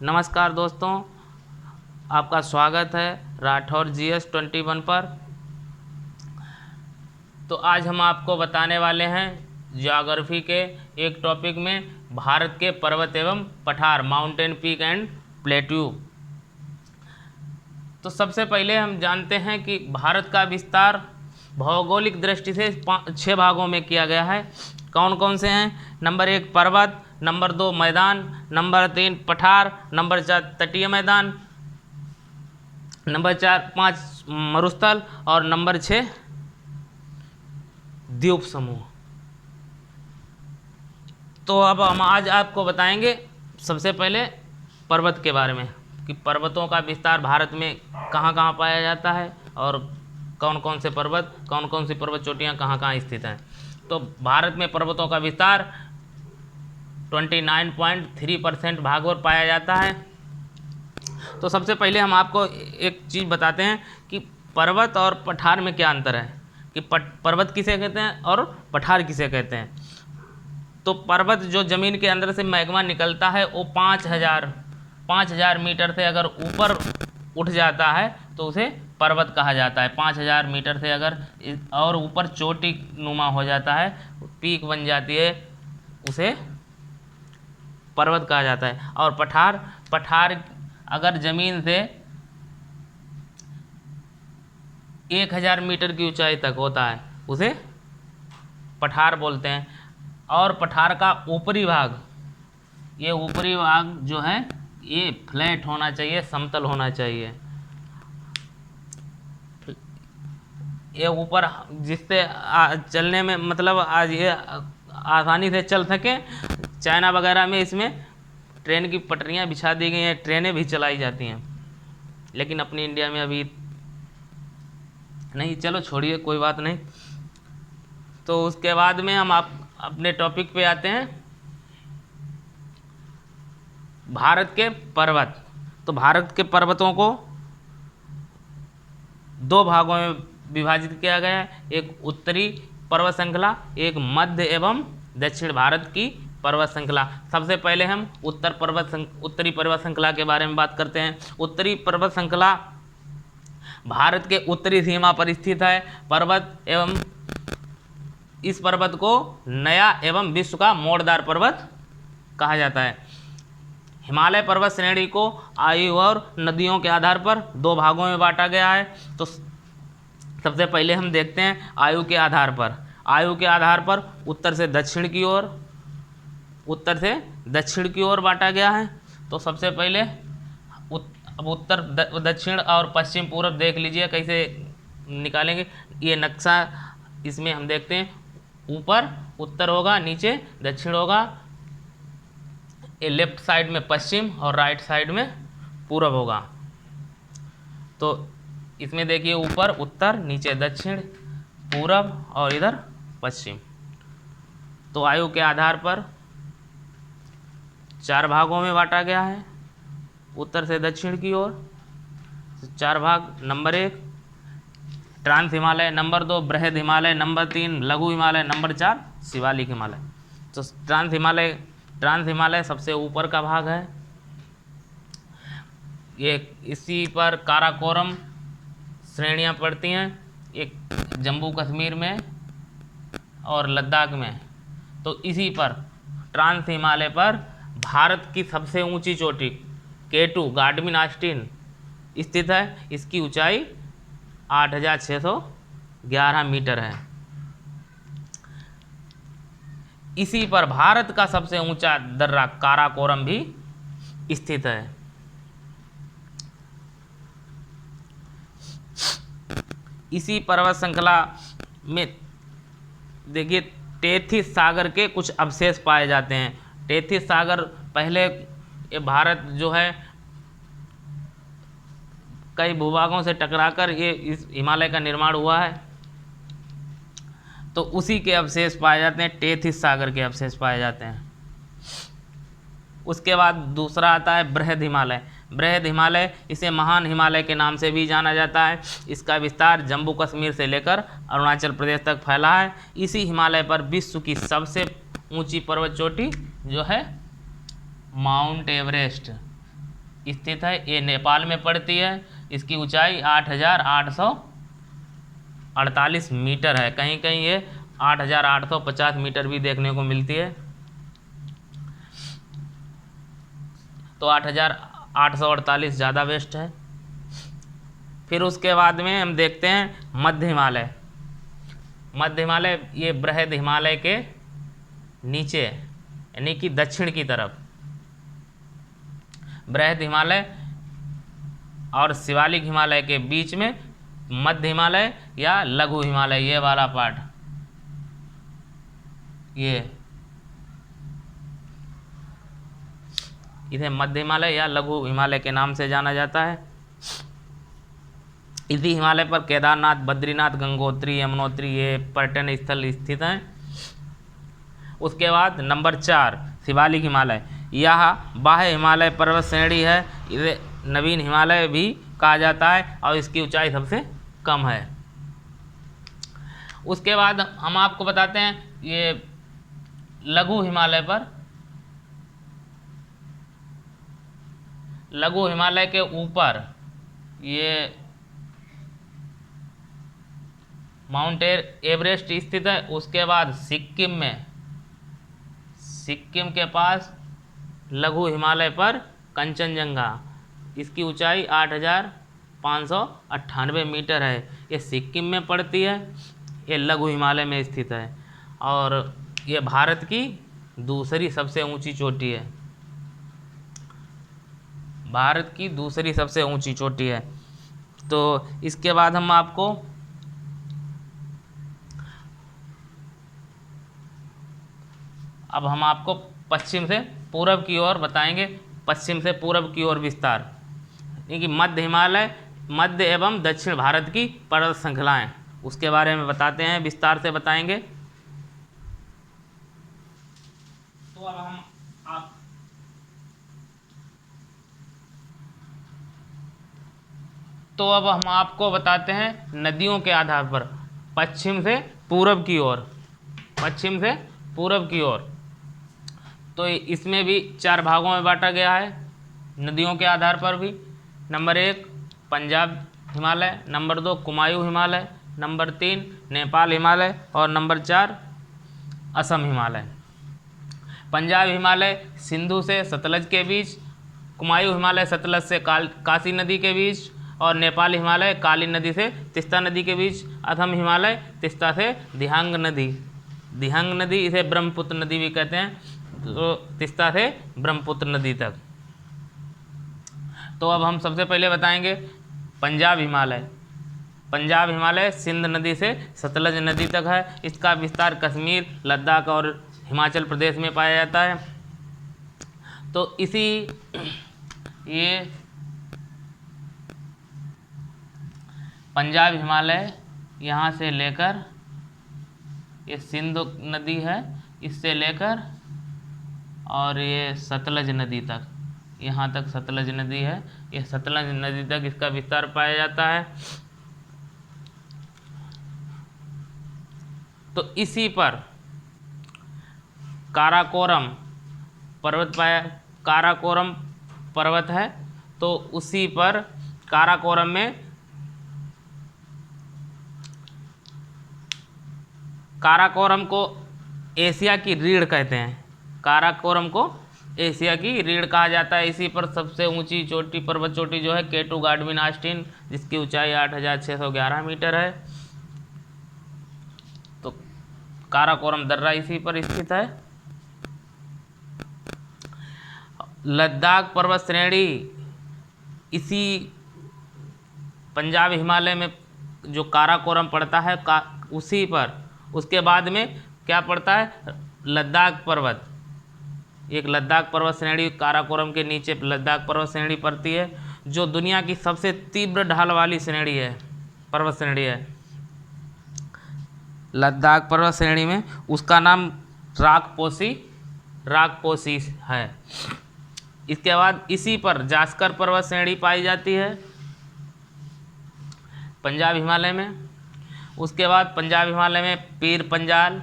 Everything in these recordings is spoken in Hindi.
नमस्कार दोस्तों, आपका स्वागत है राठौर GS21 पर। तो आज हम आपको बताने वाले हैं ज्योग्राफी के एक टॉपिक में भारत के पर्वत एवं पठार, माउंटेन पीक एंड प्लेट्यू। तो सबसे पहले हम जानते हैं कि भारत का विस्तार भौगोलिक दृष्टि से 6 भागों में किया गया है। कौन कौन से हैं? नंबर 1 पर्वत, नंबर 2 मैदान, नंबर 3 पठार, नंबर 4 तटीय मैदान, नंबर 5 मरुस्थल और नंबर 6 द्वीप समूह। तो अब हम आज आपको बताएंगे सबसे पहले पर्वत के बारे में कि पर्वतों का विस्तार भारत में कहाँ कहाँ पाया जाता है और कौन कौन से पर्वत, कौन कौन सी पर्वत चोटियाँ कहाँ कहाँ स्थित हैं। तो भारत में पर्वतों का विस्तार 29.3% भाग पर पाया जाता है। तो सबसे पहले हम आपको एक चीज़ बताते हैं कि पर्वत और पठार में क्या अंतर है, कि पर्वत किसे कहते हैं और पठार किसे कहते हैं। तो पर्वत जो ज़मीन के अंदर से मैग्मा निकलता है वो 5000 मीटर से अगर ऊपर उठ जाता है तो उसे पर्वत कहा जाता है। 5000 मीटर से अगर और ऊपर चोटी नुमा हो जाता है, पीक बन जाती है, उसे पर्वत कहा जाता है। और पठार अगर ज़मीन से 1000 मीटर की ऊंचाई तक होता है उसे पठार बोलते हैं। और पठार का ऊपरी भाग, ये ऊपरी भाग जो है ये फ्लैट होना चाहिए, समतल होना चाहिए। ये ऊपर जिससे चलने में मतलब आज ये आसानी से चल सके। चाइना वगैरह में इसमें ट्रेन की पटरियां बिछा दी गई हैं, ट्रेनें भी चलाई जाती हैं, लेकिन अपनी इंडिया में अभी नहीं। चलो छोड़िए, कोई बात नहीं। तो उसके बाद में हम अपने टॉपिक पे आते हैं, भारत के पर्वत। तो भारत के पर्वतों को 2 भागों में विभाजित किया गया है, एक उत्तरी पर्वत श्रृंखला, एक मध्य एवं दक्षिण भारत की पर्वत श्रृंखला। सबसे पहले हम उत्तरी पर्वत श्रृंखला के बारे में बात करते हैं। उत्तरी पर्वत श्रृंखला भारत के उत्तरी सीमा पर स्थित है। इस पर्वत को नया एवं विश्व का मोड़दार पर्वत कहा जाता है। हिमालय पर्वत श्रेणी को आयु और नदियों के आधार पर 2 भागों में बांटा गया है। तो सबसे पहले हम देखते हैं आयु के आधार पर उत्तर से दक्षिण की ओर बांटा गया है। तो सबसे पहले अब उत्तर, दक्षिण और पश्चिम पूर्व देख लीजिए कैसे निकालेंगे। ये नक्शा इसमें हम देखते हैं, ऊपर उत्तर होगा, नीचे दक्षिण होगा, ये लेफ्ट साइड में पश्चिम और राइट साइड में पूर्व होगा। तो इसमें देखिए ऊपर उत्तर, नीचे दक्षिण, पूर्व और इधर पश्चिम। तो आयु के आधार पर 4 भागों में बांटा गया है, उत्तर से दक्षिण की ओर 4 भाग। नंबर 1 ट्रांस हिमालय, नंबर 2 बृहद हिमालय, नंबर 3 लघु हिमालय, नंबर 4 शिवालिक हिमालय। तो ट्रांस हिमालय सबसे ऊपर का भाग है। ये इसी पर काराकोरम श्रेणियां पड़ती हैं, एक जम्मू कश्मीर में और लद्दाख में। तो इसी पर ट्रांस हिमालय पर भारत की सबसे ऊंची चोटी K2 गाडमिन ऑस्टिन स्थित है। इसकी ऊंचाई 8611 मीटर है। इसी पर भारत का सबसे ऊंचा दर्रा काराकोरम भी स्थित है। इसी पर्वत श्रृंखला में देखिए टेथिस सागर के कुछ अवशेष पाए जाते हैं। टेथिस सागर पहले ये भारत जो है कई भूभागों से टकराकर ये इस हिमालय का निर्माण हुआ है। तो उसी के अवशेष पाए जाते हैं, टेथिस सागर के अवशेष पाए जाते हैं। उसके बाद दूसरा आता है बृहद हिमालय। इसे महान हिमालय के नाम से भी जाना जाता है। इसका विस्तार जम्मू कश्मीर से लेकर अरुणाचल प्रदेश तक फैला है। इसी हिमालय पर विश्व की सबसे ऊंची पर्वत चोटी जो है माउंट एवरेस्ट स्थित है। ये नेपाल में पड़ती है। इसकी ऊंचाई 8,848 मीटर है। कहीं कहीं ये 8,850 मीटर भी देखने को मिलती है। तो 8,848 ज़्यादा बेस्ट है। फिर उसके बाद में हम देखते हैं मध्य हिमालय। मध्य हिमालय ये बृहद हिमालय के नीचे यानी कि दक्षिण की तरफ। बृहद हिमालय और शिवालिक हिमालय के बीच में मध्य हिमालय या लघु हिमालय, ये वाला पार्ट, ये इसे मध्य हिमालय या लघु हिमालय के नाम से जाना जाता है। इसी हिमालय पर केदारनाथ, बद्रीनाथ, गंगोत्री, यमुनोत्री ये पर्यटन स्थल स्थित हैं। उसके बाद नंबर 4 शिवालिक हिमालय। यह बाह्य हिमालय पर्वत श्रेणी है। इसे नवीन हिमालय भी कहा जाता है और इसकी ऊंचाई सबसे कम है। उसके बाद हम आपको बताते हैं ये लघु हिमालय पर। लघु हिमालय के ऊपर ये माउंट एवरेस्ट स्थित है। उसके बाद सिक्किम के पास लघु हिमालय पर कंचनजंगा, इसकी ऊंचाई 8,598 मीटर है। ये सिक्किम में पड़ती है। ये लघु हिमालय में स्थित है और ये भारत की दूसरी सबसे ऊंची चोटी है। भारत की दूसरी सबसे ऊंची चोटी है। तो इसके बाद हम आपको पश्चिम से पूरब की ओर बताएंगे। पश्चिम से पूरब की ओर विस्तार, यानी कि मध्य हिमालय, मध्य एवं दक्षिण भारत की पर्वत श्रृंखलाएं, उसके बारे में बताते हैं, विस्तार से बताएंगे। तो अब हम आपको बताते हैं नदियों के आधार पर पश्चिम से पूरब की ओर। पश्चिम से पूरब की ओर तो इसमें भी 4 भागों में बांटा गया है नदियों के आधार पर भी। Number 1 Punjab Himalaya, number 2 Kumaon Himalaya, number 3 Nepal Himalaya और नंबर 4 असम हिमालय। पंजाब हिमालय सिंधु से सतलज के बीच, कुमायूं हिमालय सतलज से काशी नदी के बीच और नेपाल हिमालय काली नदी से तीस्ता नदी के बीच। असम हिमालय तीस्ता से दिहांग नदी, इसे ब्रह्मपुत्र नदी भी कहते हैं, तो तीस्ता से ब्रह्मपुत्र नदी तक। तो अब हम सबसे पहले बताएंगे पंजाब हिमालय। पंजाब हिमालय सिंध नदी से सतलज नदी तक है। इसका विस्तार कश्मीर, लद्दाख और हिमाचल प्रदेश में पाया जाता है। तो ये पंजाब हिमालय यहाँ से लेकर, ये सिंध नदी है, इससे लेकर और ये सतलज नदी तक, यहाँ तक सतलज नदी है, ये सतलज नदी तक इसका विस्तार पाया जाता है। तो इसी पर काराकोरम पर्वत है। तो उसी पर काराकोरम में काराकोरम को एशिया की रीढ़ कहते हैं। काराकोरम को एशिया की रीढ़ कहा जाता है। इसी पर सबसे ऊंची चोटी, पर्वत चोटी जो है केटू गाडविन आस्टीन, जिसकी ऊंचाई 8,611 मीटर है। तो काराकोरम दर्रा इसी पर स्थित है। लद्दाख पर्वत श्रेणी इसी पंजाब हिमालय में जो काराकोरम पड़ता है उसी पर, उसके बाद में क्या पड़ता है, लद्दाख पर्वत। एक लद्दाख पर्वत श्रेणी काराकोरम के नीचे लद्दाख पर्वत श्रेणी पड़ती है, जो दुनिया की सबसे तीव्र ढाल वाली पर्वत श्रेणी है। लद्दाख पर्वत श्रेणी में उसका नाम राकपोसी है। इसके बाद इसी पर जास्कर पर्वत श्रेणी पाई जाती है पंजाब हिमालय में। उसके बाद पंजाब हिमालय में पीर पंजाल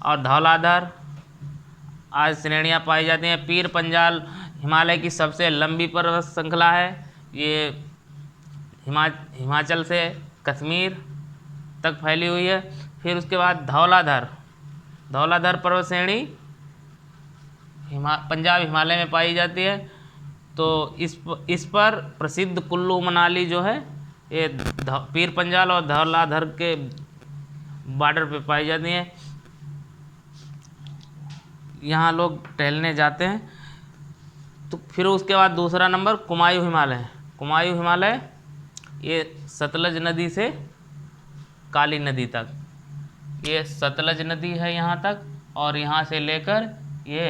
और धौलाधर आज श्रेणियाँ पाई जाती हैं। पीर पंजाल हिमालय की सबसे लंबी पर्वत श्रृंखला है। ये हिमाचल से कश्मीर तक फैली हुई है। फिर उसके बाद धौलाधर पर्वत श्रेणी पंजाब हिमालय में पाई जाती है। तो इस पर प्रसिद्ध कुल्लू मनाली जो है ये पीर पंजाल और धौलाधर के बॉर्डर पे पाई जाती है। यहाँ लोग टहलने जाते हैं। तो फिर उसके बाद दूसरा नंबर कुमायूं हिमालय। कुमायूं हिमालय ये सतलज नदी से काली नदी तक, ये सतलज नदी है यहाँ तक, और यहाँ से लेकर ये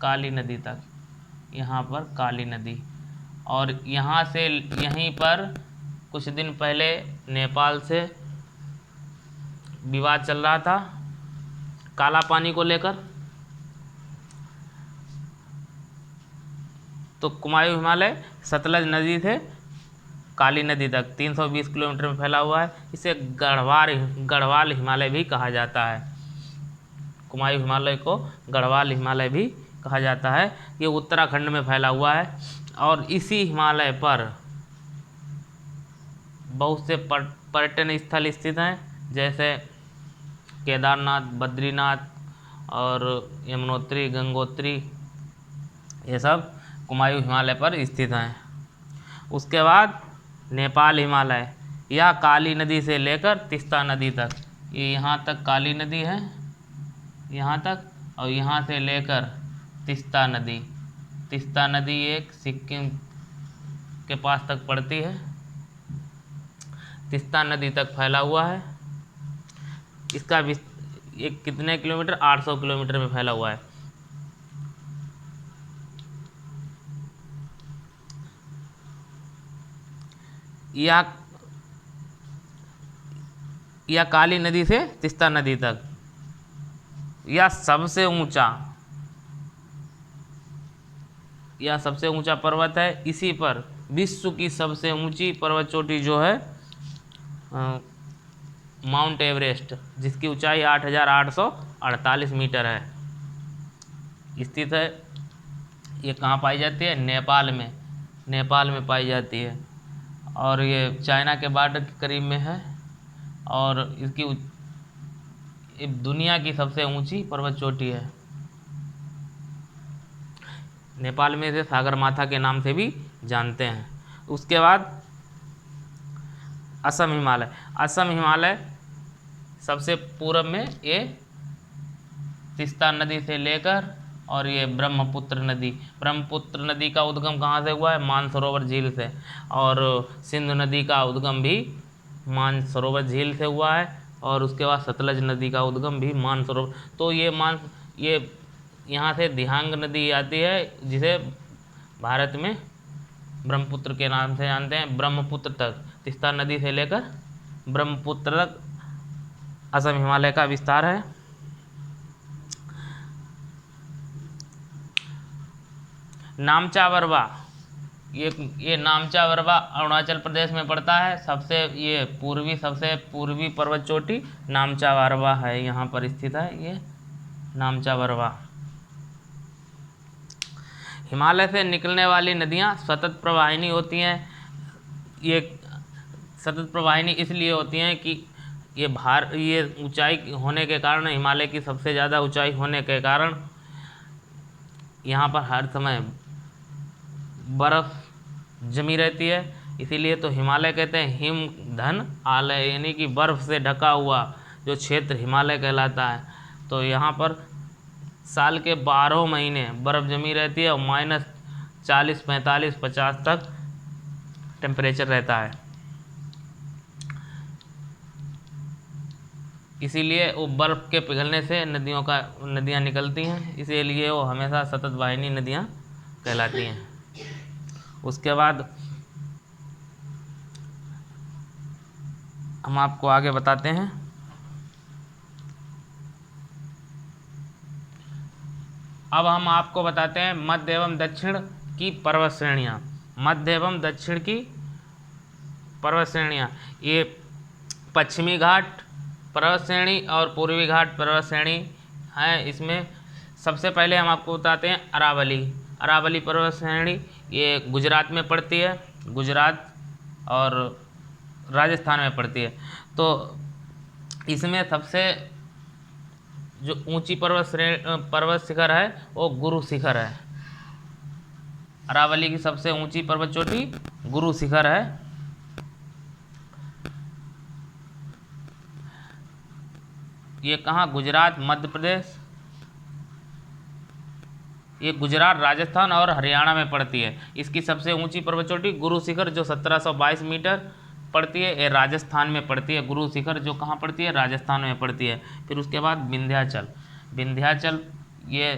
काली नदी तक, यहाँ पर काली नदी। और यहाँ से यहीं पर कुछ दिन पहले नेपाल से विवाद चल रहा था काला पानी को लेकर। तो कुमायूं हिमालय सतलज नदी से काली नदी तक 320 किलोमीटर में फैला हुआ है। इसे गढ़वाल हिमालय भी कहा जाता है। कुमायूं हिमालय को गढ़वाल हिमालय भी कहा जाता है। ये उत्तराखंड में फैला हुआ है। और इसी हिमालय पर बहुत से पर्यटन स्थल स्थित हैं, जैसे केदारनाथ, बद्रीनाथ और यमुनोत्री, गंगोत्री, ये सब कुमायूं हिमालय पर स्थित हैं। उसके बाद नेपाल हिमालय, यह काली नदी से लेकर तीस्ता नदी तक, ये यहाँ तक काली नदी है यहाँ तक, और यहाँ से लेकर तीस्ता नदी एक सिक्किम के पास तक पड़ती है। तीस्ता नदी तक फैला हुआ है। इसका एक कितने किलोमीटर, 800 किलोमीटर में फैला हुआ है। या काली नदी से तीस्ता नदी तक, यह सबसे ऊंचा पर्वत है। इसी पर विश्व की सबसे ऊंची पर्वत चोटी जो है माउंट एवरेस्ट, जिसकी ऊंचाई 8,848 मीटर है, स्थित है। ये कहाँ पाई जाती है? नेपाल में पाई जाती है। और ये चाइना के बॉर्डर के करीब में है। और इसकी दुनिया की सबसे ऊंची पर्वत चोटी है। नेपाल में इसे सागरमाथा के नाम से भी जानते हैं। उसके बाद असम हिमालय सबसे पूर्व में ये तीस्ता नदी से लेकर, और ये ब्रह्मपुत्र नदी का उद्गम कहाँ से हुआ है? मानसरोवर झील से। और सिंधु नदी का उद्गम भी मानसरोवर झील से हुआ है। और उसके बाद सतलज नदी का उद्गम भी मानसरोवर। तो ये यहाँ से दिहांग नदी आती है, जिसे भारत में ब्रह्मपुत्र के नाम से जानते हैं। ब्रह्मपुत्र तक, तीस्ता नदी से लेकर ब्रह्मपुत्र तक असम हिमालय का विस्तार है। नामचा वरवा, ये नामचा वरवा अरुणाचल प्रदेश में पड़ता है। सबसे पूर्वी पर्वत चोटी नामचा वरवा है, यहाँ पर स्थित है ये नामचा वरवा। हिमालय से निकलने वाली नदियाँ सतत प्रवाहिनी होती हैं। ये सतत प्रवाहिनी इसलिए होती हैं कि ये ऊंचाई होने के कारण, हिमालय की सबसे ज़्यादा ऊंचाई होने के कारण यहाँ पर हर समय बर्फ़ जमी रहती है। इसीलिए तो हिमालय कहते हैं हिम धन आलय, यानी कि बर्फ़ से ढका हुआ जो क्षेत्र हिमालय कहलाता है। तो यहाँ पर साल के 12 महीने बर्फ़ जमी रहती है और -40, 45, 50 तक टेम्परेचर रहता है। इसीलिए वो बर्फ़ के पिघलने से नदियाँ निकलती हैं, इसीलिए वो हमेशा सतत वाहिनी नदियाँ कहलाती हैं। उसके बाद हम आपको आगे बताते हैं। अब हम आपको बताते हैं मध्य एवं दक्षिण की पर्वत श्रेणियाँ। मध्य एवं दक्षिण की पर्वत श्रेणियाँ, ये पश्चिमी घाट पर्वत श्रेणी और पूर्वी घाट पर्वत श्रेणी हैं। इसमें सबसे पहले हम आपको बताते हैं अरावली। अरावली पर्वत श्रेणी ये गुजरात में पड़ती है, गुजरात और राजस्थान में पड़ती है। तो इसमें सबसे जो ऊंची पर्वत शिखर है वो गुरु शिखर है। अरावली की सबसे ऊंची पर्वत चोटी गुरु शिखर है। ये कहाँ? गुजरात, मध्य प्रदेश, ये गुजरात, राजस्थान और हरियाणा में पड़ती है। इसकी सबसे ऊंची पर्वत चोटी गुरु शिखर जो 1722 मीटर पड़ती है, ये राजस्थान में पड़ती है। गुरु शिखर जो कहाँ पड़ती है? राजस्थान में पड़ती है। फिर उसके बाद विंध्याचल, विंध्याचल ये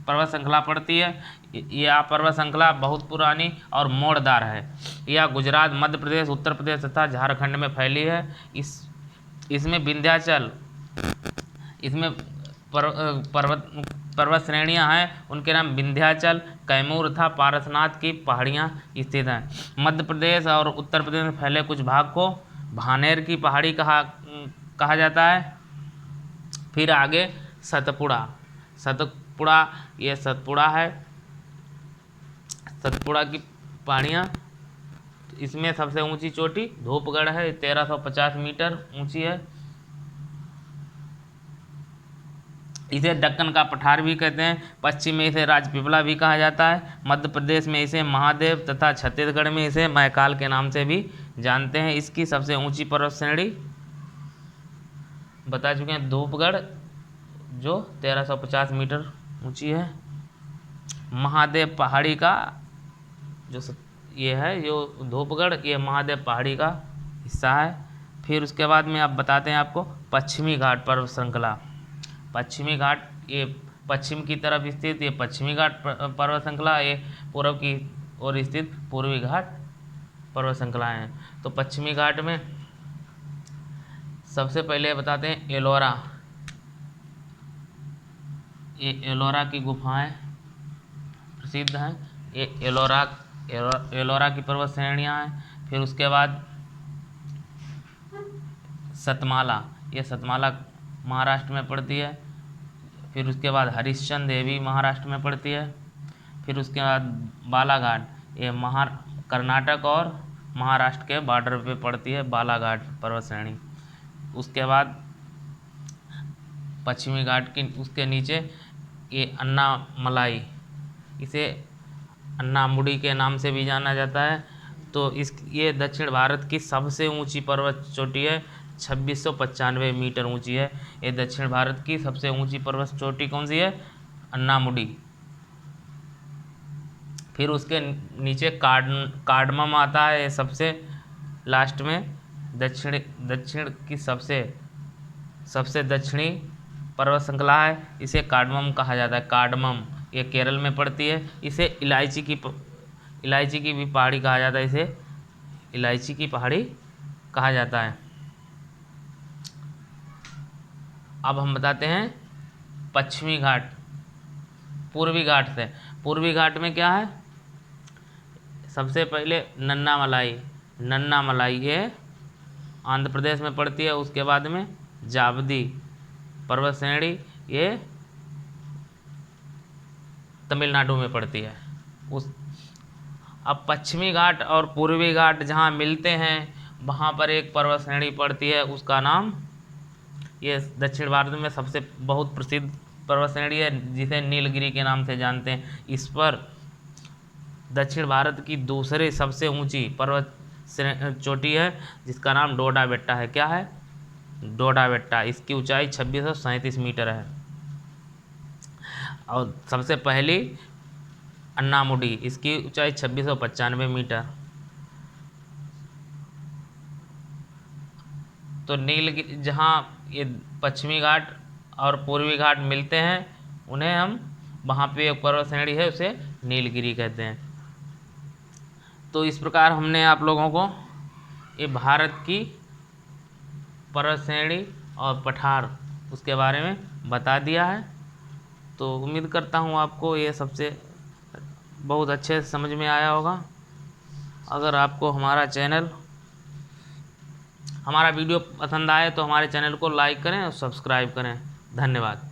पर्वत श्रृंखला पड़ती है। यह पर्वत श्रृंखला बहुत पुरानी और मोड़दार है। यह गुजरात, मध्य प्रदेश, उत्तर प्रदेश तथा झारखंड में फैली है। इसमें विंध्याचल, इसमें पर्वत श्रेणियाँ हैं, उनके नाम विंध्याचल, कैमूर तथा पारसनाथ की पहाड़ियाँ स्थित हैं। मध्य प्रदेश और उत्तर प्रदेश में फैले कुछ भाग को भानेर की पहाड़ी कहा जाता है। फिर आगे सतपुड़ा, सतपुड़ा ये सतपुड़ा है, सतपुड़ा की पहाड़ियाँ, इसमें सबसे ऊंची चोटी धूपगढ़ है, 1350 मीटर ऊंची है। इसे दक्कन का पठार भी कहते हैं। पश्चिम में इसे राजपीपला भी कहा जाता है। मध्य प्रदेश में इसे महादेव तथा छत्तीसगढ़ में इसे महाकाल के नाम से भी जानते हैं। इसकी सबसे ऊंची पर्वत श्रेणी बता चुके हैं, धूपगढ़ जो 1350 मीटर ऊंची है। महादेव पहाड़ी का जो ये है, जो धूपगढ़, ये महादेव पहाड़ी का हिस्सा है। फिर उसके बाद में आप बताते हैं आपको पश्चिमी घाट पर्वत श्रृंखला। पश्चिमी घाट ये पश्चिम की तरफ स्थित ये पश्चिमी घाट पर्वत श्रृंखला, ये पूर्व की ओर स्थित पूर्वी घाट पर्वत श्रृंखला है। तो पश्चिमी घाट में सबसे पहले बताते हैं एलोरा। ये एलोरा की गुफाएं प्रसिद्ध हैं। ये एलोरा की पर्वत श्रेणियाँ हैं। फिर उसके बाद सतमाला, ये सतमाला महाराष्ट्र में पड़ती है। फिर उसके बाद हरिश्चंद्र देवी महाराष्ट्र में पड़ती है। फिर उसके बाद बालाघाट, ये कर्नाटक और महाराष्ट्र के बॉर्डर पे पड़ती है, बालाघाट पर्वत श्रेणी। उसके बाद पश्चिमी घाट की उसके नीचे ये अन्नामलाई, इसे अन्नामुडी के नाम से भी जाना जाता है। तो ये दक्षिण भारत की सबसे ऊंची पर्वत चोटी है, 2695 मीटर ऊंची है। ये दक्षिण भारत की सबसे ऊंची पर्वत चोटी कौन सी है? अन्नामुडी। फिर उसके नीचे कार्डमम आता है, ये सबसे लास्ट में दक्षिण की सबसे दक्षिणी पर्वत श्रृंखला है। इसे कार्डमम कहा जाता है। कार्डमम ये केरल में पड़ती है। इसे इलायची की भी पहाड़ी कहा जाता है। इसे इलायची की पहाड़ी कहा जाता है। अब हम बताते हैं पश्चिमी घाट पूर्वी घाट से। पूर्वी घाट में क्या है? सबसे पहले नन्नामलाई ये आंध्र प्रदेश में पड़ती है। उसके बाद में जावदी पर्वत श्रेणी ये तमिलनाडु में पड़ती है। अब पश्चिमी घाट और पूर्वी घाट जहाँ मिलते हैं वहाँ पर एक पर्वत श्रेणी पड़ती है, उसका नाम, ये दक्षिण भारत में सबसे बहुत प्रसिद्ध पर्वत श्रेणी है जिसे नीलगिरी के नाम से जानते हैं। इस पर दक्षिण भारत की दूसरी सबसे ऊंची पर्वत चोटी है जिसका नाम डोडा बेट्टा है। क्या है? डोडा बेट्टा। इसकी ऊंचाई 2637 मीटर है। और सबसे पहली अन्नामुडी, इसकी ऊंचाई 2695 मीटर। तो नीलगिरी जहाँ ये पश्चिमी घाट और पूर्वी घाट मिलते हैं उन्हें हम वहाँ पे एक पर्वत श्रेणी है उसे नीलगिरी कहते हैं। तो इस प्रकार हमने आप लोगों को ये भारत की पर्वत श्रेणी और पठार उसके बारे में बता दिया है। तो उम्मीद करता हूँ आपको ये सबसे बहुत अच्छे से समझ में आया होगा। अगर आपको हमारा वीडियो पसंद आए तो हमारे चैनल को लाइक करें और सब्सक्राइब करें। धन्यवाद।